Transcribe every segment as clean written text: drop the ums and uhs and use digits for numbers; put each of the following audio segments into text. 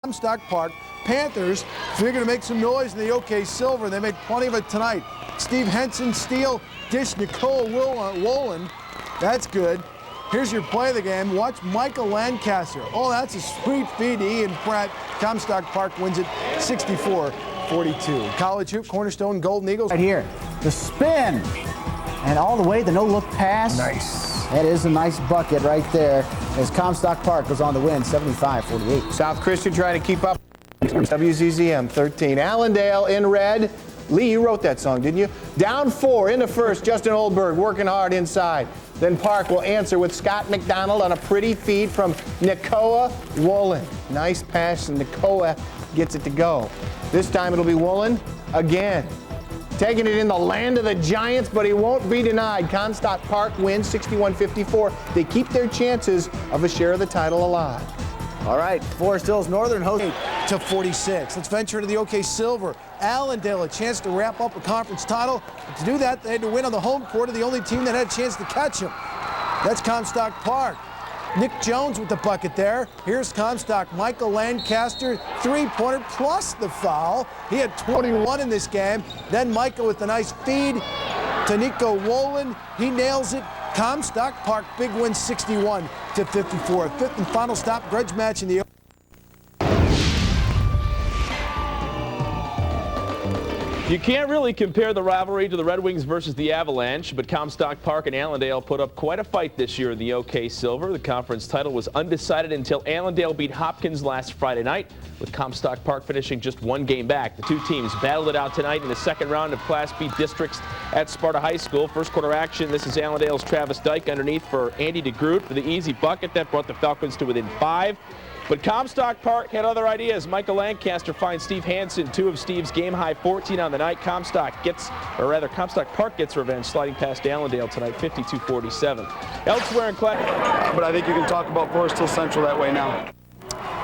Comstock Park. Panthers figure to make some noise in the OK Silver. They made plenty of it tonight. Steve Hansen steal, dish Nik Wollen. That's good. Here's your play of the game. Watch Micah Lancaster. Oh, that's a sweet feed to Ian Pratt. Comstock Park wins it 64-42. College hoop, Cornerstone Golden Eagles. Right here, the spin. And all the way, the no-look pass. Nice. That is a nice bucket right there as Comstock Park goes on to win 75-48. South Christian trying to keep up. WZZM 13. Allendale in red. Lee, you wrote that song, didn't you? Down 4 in the first. Justin Oldberg working hard inside. Then Park will answer with Scott McDonald on a pretty feed from Nik Wollen. Nice pass, and Nik gets it to go. This time it'll be Wollen again. Taking it in the land of the Giants, but he won't be denied. Comstock Park wins 61-54. They keep their chances of a share of the title alive. All right, Forest Hills Northern host to 46. Let's venture to the OK Silver. Allendale a chance to wrap up a conference title. But to do that, they had to win on the home court of the only team that had a chance to catch him. That's Comstock Park. Nick Jones with the bucket there. Here's Comstock. Micah Lancaster, three-pointer plus the foul. He had 21 in this game. Then Micah with the nice feed to Nik Wollen. He nails it. Comstock Park, big win 61-54. Fifth and final stop, grudge match in the You can't really compare the rivalry to the Red Wings versus the Avalanche, but Comstock Park and Allendale put up quite a fight this year in the OK Silver. The conference title was undecided until Allendale beat Hopkins last Friday night, with Comstock Park finishing just one game back. The two teams battled it out tonight in the second round of Class B districts at Sparta High School. First quarter action, this is Allendale's Travis Dyke underneath for Andy DeGroot for the easy bucket that brought the Falcons to within 5. But Comstock Park had other ideas. Micah Lancaster finds Steve Hansen, 2 of Steve's game-high 14 on the night. Comstock Park gets revenge, sliding past Allendale tonight, 52-47. Elsewhere in class. But I think you can talk about Forest Hill Central that way now.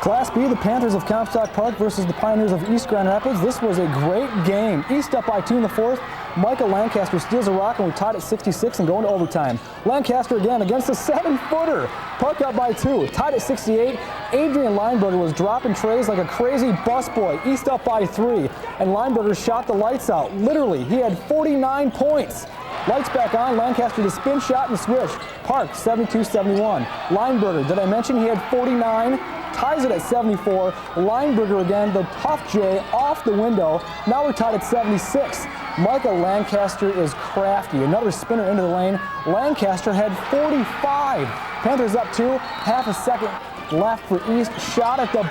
Class B, the Panthers of Comstock Park versus the Pioneers of East Grand Rapids. This was a great game. East up by 2 in the fourth. Micah Lancaster steals a rock, and we tied at 66 and going to overtime. Lancaster again against a 7-footer. Park up by 2, tied at 68. Adrian Lineberger was dropping trays like a crazy busboy. East up by 3, and Lineberger shot the lights out. Literally, he had 49 points. Lights back on, Lancaster the spin shot and switch. Park 72-71. Lineberger, did I mention he had 49? Ties it at 74. Lineberger again, the tough J off the window. Now we're tied at 76. Micah Lancaster is crafty. Another spinner into the lane. Lancaster had 45. Panthers up 2, half a second left for East. Shot at the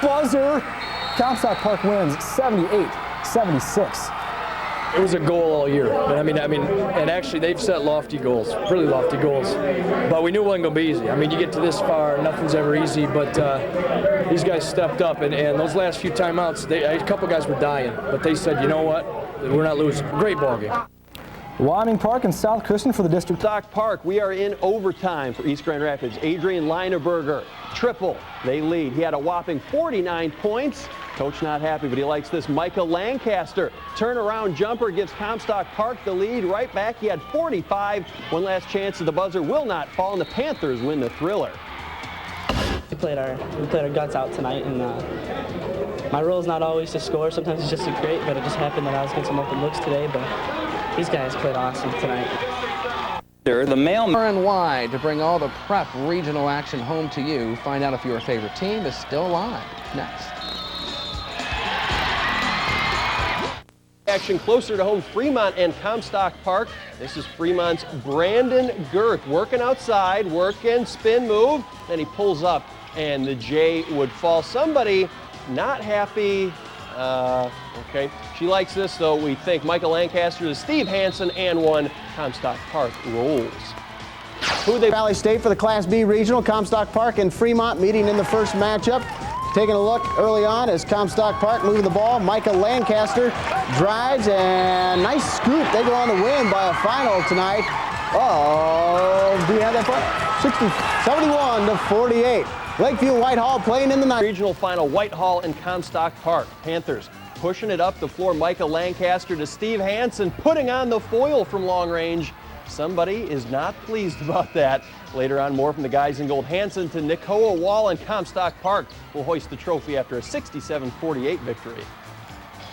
buzzer. Comstock Park wins 78-76. It was a goal all year. And actually they've set lofty goals, really lofty goals. But we knew it wasn't going to be easy. I mean, you get to this far, nothing's ever easy, but these guys stepped up. And those last few timeouts, a couple guys were dying. But they said, you know what, we're not losing. Great ball game. Wyoming Park and South Christian for the district. Comstock Park, we are in overtime for East Grand Rapids. Adrian Lineberger, triple. They lead. He had a whopping 49 points. Coach not happy, but he likes this. Micah Lancaster, turnaround jumper, gives Comstock Park the lead right back. He had 45. One last chance at the buzzer will not fall, and the Panthers win the thriller. We played our guts out tonight, and my role is not always to score. Sometimes it's just to create, but it just happened that I was getting some open looks today, but these guys played awesome tonight. The mail and wide to bring all the prep regional action home to you. Find out if your favorite team is still alive. Next. Action closer to home, Fremont and Comstock Park. This is Fremont's Brandon Girth working outside, working, spin move. Then he pulls up, and the J would fall. Somebody not happy. Okay. She likes this, though, we think. Micah Lancaster to Steve Hansen, and 1. Comstock Park rolls. Valley State for the Class B Regional. Comstock Park and Fremont meeting in the first matchup. Taking a look early on as Comstock Park moving the ball. Micah Lancaster drives, and nice scoop. They go on to win by a final tonight. Oh, do you have that part? 71-48. Lakeview Whitehall playing in the night. Regional final, Whitehall and Comstock Park. Panthers pushing it up the floor. Micah Lancaster to Steve Hansen, putting on the foil from long range. Somebody is not pleased about that. Later on, more from the guys in gold. Hansen to Nik Wollen. Comstock Park will hoist the trophy after a 67-48 victory.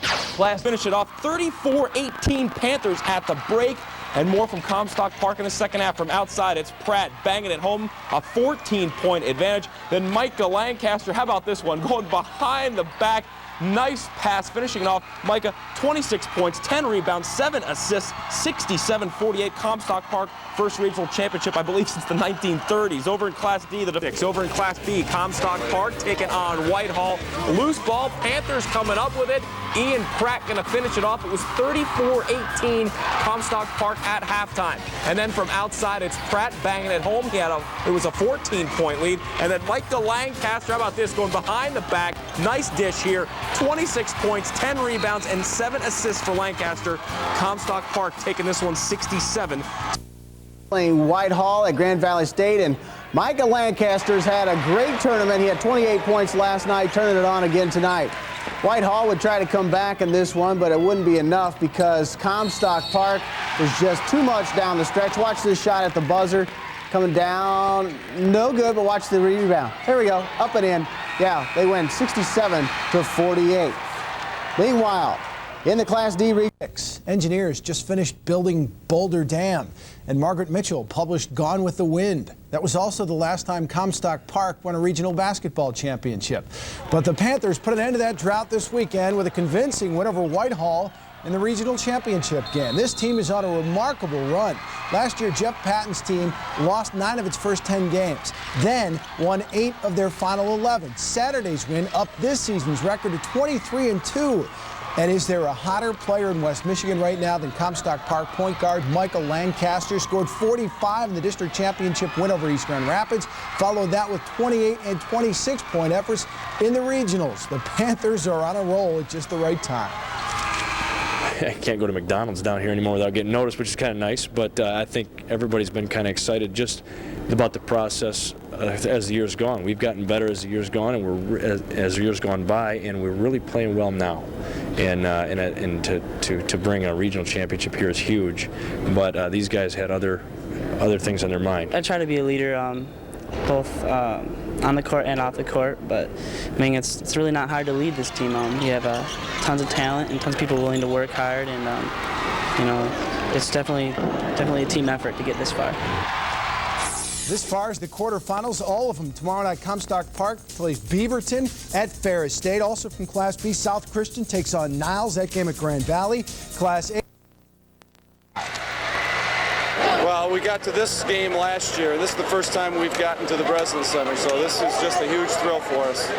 Class finish it off 34-18 Panthers at the break. And more from Comstock Park in the second half. From outside, it's Pratt banging it home, a 14-point advantage. Then Micah Lancaster, how about this one, going behind the back. Nice pass, finishing it off. Micah, 26 points, 10 rebounds, 7 assists, 67-48. Comstock Park, first regional championship, I believe, since the 1930s. Over in Class D, the picks. Over in Class B, Comstock Park taking on Whitehall. Loose ball, Panthers coming up with it. Ian Pratt going to finish it off. It was 34-18 Comstock Park at halftime. And then from outside, it's Pratt banging it home. It was a 14-point lead. And then Micah Lancaster, how about this, going behind the back. Nice dish here. 26 points, 10 rebounds, and 7 assists for Lancaster. Comstock Park taking this one 67. Playing Whitehall at Grand Valley State, and Micah Lancaster's had a great tournament. He had 28 points last night, turning it on again tonight. Whitehall would try to come back in this one, but it wouldn't be enough because Comstock Park was just too much down the stretch. Watch this shot at the buzzer. Coming down, no good, but watch the rebound. There we go, up and in. Yeah, they win 67-48. Meanwhile, in the Class D engineers just finished building Boulder Dam, and Margaret Mitchell published Gone with the Wind. That was also the last time Comstock Park won a regional basketball championship. But the Panthers put an end to that drought this weekend with a convincing win over Whitehall in the regional championship game. This team is on a remarkable run. Last year, Jeff Patin's team lost 9 of its first 10 games, then won 8 of their final 11. Saturday's win upped this season's record to 23-2. And is there a hotter player in West Michigan right now than Comstock Park point guard Micah Lancaster? Scored 45 in the district championship win over East Grand Rapids. Followed that with 28 and 26-point efforts in the regionals. The Panthers are on a roll at just the right time. I can't go to McDonald's down here anymore without getting noticed, which is kind of nice. But I think everybody's been kind of excited just about the process as the year's gone. We've gotten better as the year's gone, and as the year's gone by, and we're really playing well now. And to bring a regional championship here is huge. But these guys had other things on their mind. I try to be a leader, both on the court and off the court, but I mean it's really not hard to lead this team. You have tons of talent and tons of people willing to work hard, and you know, it's definitely a team effort to get this far. This far as the quarterfinals, all of them tomorrow night. Comstock Park plays Beaverton at Ferris State. Also from Class B, South Christian takes on Niles. That game at Grand Valley. Class A. Well, we got to this game last year. This is the first time we've gotten to the Breslin Center, so this is just a huge thrill for us.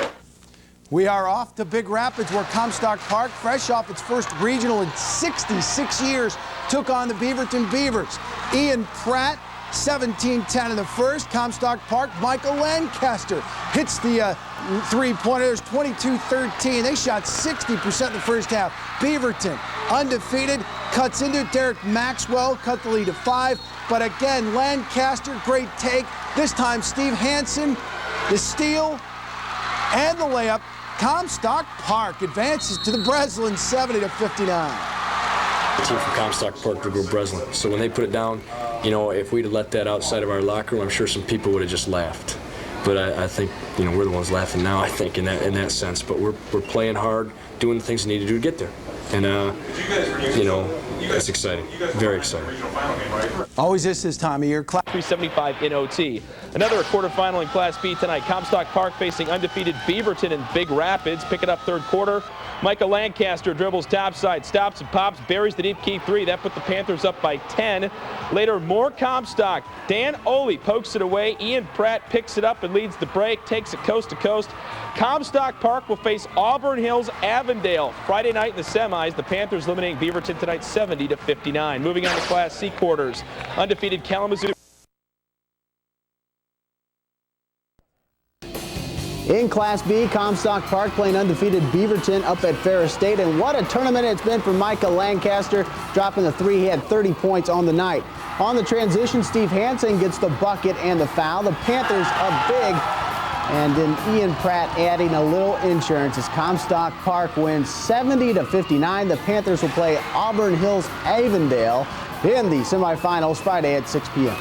We are off to Big Rapids, where Comstock Park, fresh off its first regional in 66 years, took on the Beaverton Beavers. Ian Pratt, 17-10 in the first. Comstock Park, Micah Lancaster hits the three-pointer. There's 22-13. They shot 60% in the first half. Beaverton, undefeated, cuts into it. Derek Maxwell cut the lead to 5. But again, Lancaster, great take. This time, Steve Hansen, the steal and the layup. Comstock Park advances to the Breslin 70-59. The team from Comstock Park to go Breslin. So when they put it down, you know, if we'd have let that outside of our locker room, I'm sure some people would have just laughed. But I think, you know, we're the ones laughing now, I think, in that sense. But we're playing hard, doing the things we need to do to get there. And, you know, it's exciting, very exciting. Always this time of year. 375 in OT. Another quarterfinal in Class B tonight. Comstock Park facing undefeated Beaverton in Big Rapids. Pick it up third quarter. Micah Lancaster dribbles topside, stops and pops, buries the deep key 3. That put the Panthers up by 10. Later, more Comstock. Dan Oele pokes it away. Ian Pratt picks it up and leads the break, takes it coast to coast. Comstock Park will face Auburn Hills Avondale Friday night in the semis. The Panthers eliminating Beaverton tonight 70-59. Moving on to Class C quarters. Undefeated Kalamazoo. In Class B, Comstock Park playing undefeated Beaverton up at Ferris State. And what a tournament it's been for Micah Lancaster, dropping the 3. He had 30 points on the night. On the transition, Steve Hansen gets the bucket and the foul. The Panthers up big. And then Ian Pratt adding a little insurance as Comstock Park wins 70-59. The Panthers will play Auburn Hills Avondale in the semifinals Friday at 6 p.m.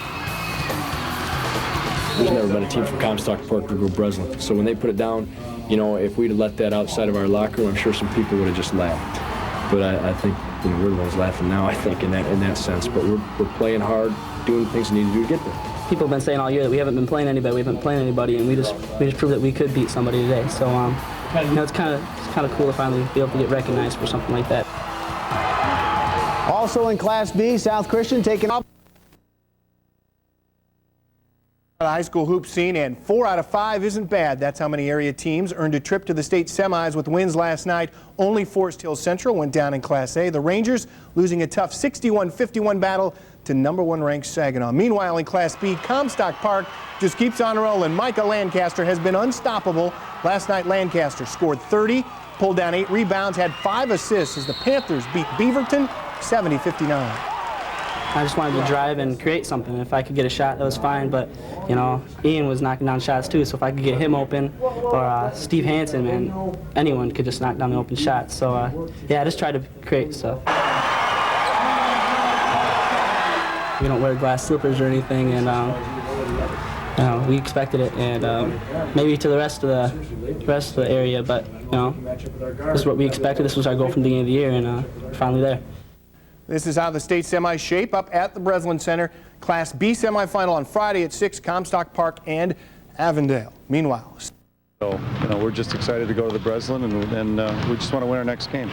There's never been a team from Comstock Park to go Breslin. So when they put it down, you know, if we'd have let that outside of our locker room, I'm sure some people would have just laughed. But I think, you know, we're the ones laughing now, I think, in that sense. But we're playing hard, doing things we need to do to get there. People have been saying all year that we haven't been playing anybody, and we just proved that we could beat somebody today. So, you know, it's kind of cool to finally be able to get recognized for something like that. Also in Class B, South Christian taking off the high school hoop scene, and 4 out of 5 isn't bad. That's how many area teams earned a trip to the state semis with wins last night. Only Forest Hill Central went down in Class A. The Rangers losing a tough 61-51 battle to #1 ranked Saginaw. Meanwhile, in Class B, Comstock Park just keeps on rolling. Micah Lancaster has been unstoppable. Last night, Lancaster scored 30, pulled down 8 rebounds, had 5 assists as the Panthers beat Beaverton 70-59. I just wanted to drive and create something. If I could get a shot, that was fine. But, you know, Ian was knocking down shots too. So if I could get him open, or Steve Hansen, man, anyone could just knock down the open shots. So, yeah, I just tried to create stuff. We don't wear glass slippers or anything, and you know, we expected it, and maybe to the rest of the area. But, you know, this is what we expected. This was our goal from the beginning of the year, and we're finally there. This is how the state semis shape up at the Breslin Center. Class B semifinal on Friday at 6, Comstock Park and Avondale. Meanwhile, so, you know, we're just excited to go to the Breslin, and we just want to win our next game.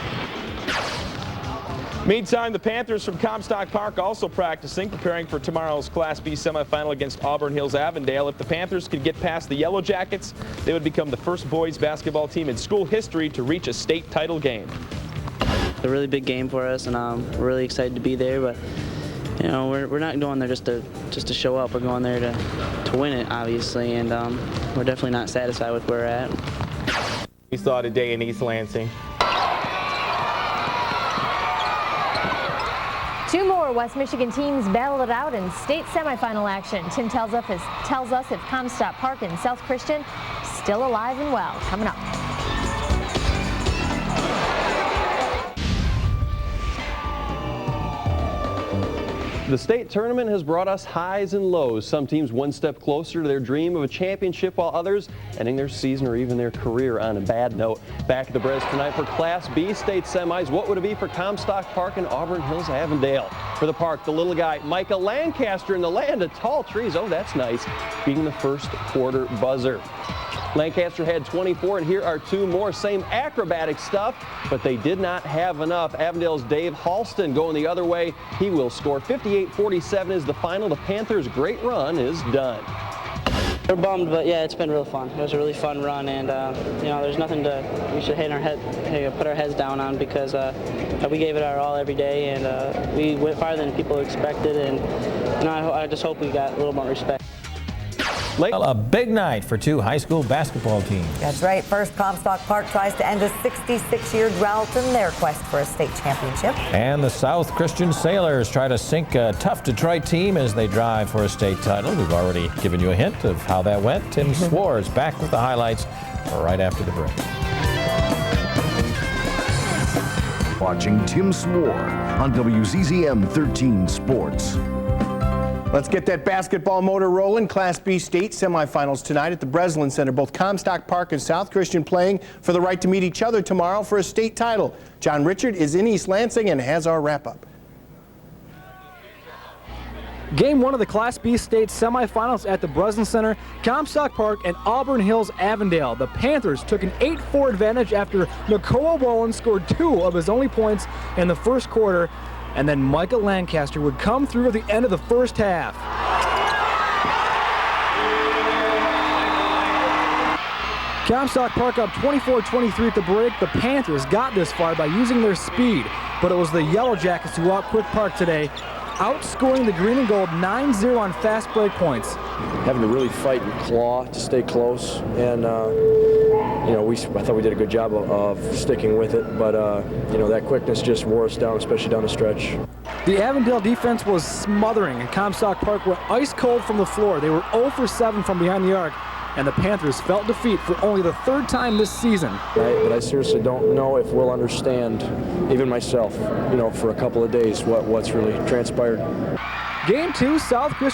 Meantime, the Panthers from Comstock Park also practicing, preparing for tomorrow's Class B semifinal against Auburn Hills Avondale. If the Panthers could get past the Yellow Jackets, they would become the first boys basketball team in school history to reach a state title game. It's a really big game for us, and we're really excited to be there. But, you know, we're not going there just to show up. We're going there to win it, obviously, and we're definitely not satisfied with where we're at. We saw today in East Lansing. 2 more West Michigan teams battled it out in state semifinal action. Tim tells us if Comstock Park and South Christian still alive and well. Coming up. The state tournament has brought us highs and lows. Some teams one step closer to their dream of a championship, while others ending their season or even their career on a bad note. Back at the Bres tonight for Class B state semis. What would it be for Comstock Park and Auburn Hills Avondale? For the Park, the little guy, Micah Lancaster in the land of tall trees. Oh, that's nice. Beating the first quarter buzzer. Lancaster had 24, and here are 2 more. Same acrobatic stuff, but they did not have enough. Avondale's Dave Halston going the other way. He will score. 58-47 is the final. The Panthers' great run is done. We're bummed, but yeah, it's been real fun. It was a really fun run, and you know, there's nothing we should put our heads down on, because we gave it our all every day, and we went farther than people expected, and you know, I just hope we got a little more respect. Well, a big night for 2 high school basketball teams. That's right. First, Comstock Park tries to end a 66-year drought in their quest for a state championship. And the South Christian Sailors try to sink a tough Detroit team as they drive for a state title. We've already given you a hint of how that went. Tim Swartz back with the highlights right after the break. Watching Tim Swore on WZZM 13 Sports. Let's get that basketball motor rolling. Class B state semifinals tonight at the Breslin Center. Both Comstock Park and South Christian playing for the right to meet each other tomorrow for a state title. John Richard is in East Lansing and has our wrap-up. Game 1 of the Class B state semifinals at the Breslin Center, Comstock Park and Auburn Hills Avondale. The Panthers took an 8-4 advantage after Nik Wollen scored 2 of his only points in the first quarter, and then Micah Lancaster would come through at the end of the first half. Comstock Park up 24-23 at the break. The Panthers got this far by using their speed, but it was the Yellow Jackets who outquicked Park today, outscoring the green and gold 9-0 on fast break points. Having to really fight and claw to stay close, and you know, I thought we did a good job of sticking with it, but you know, that quickness just wore us down, especially down the stretch. The Avondale defense was smothering, and Comstock Park went ice cold from the floor. They were 0 for 7 from behind the arc. and the Panthers felt defeat for only the 3rd time this season. But I seriously don't know if we'll understand, even myself, for a couple of days, what's really transpired. Game 2, South Christian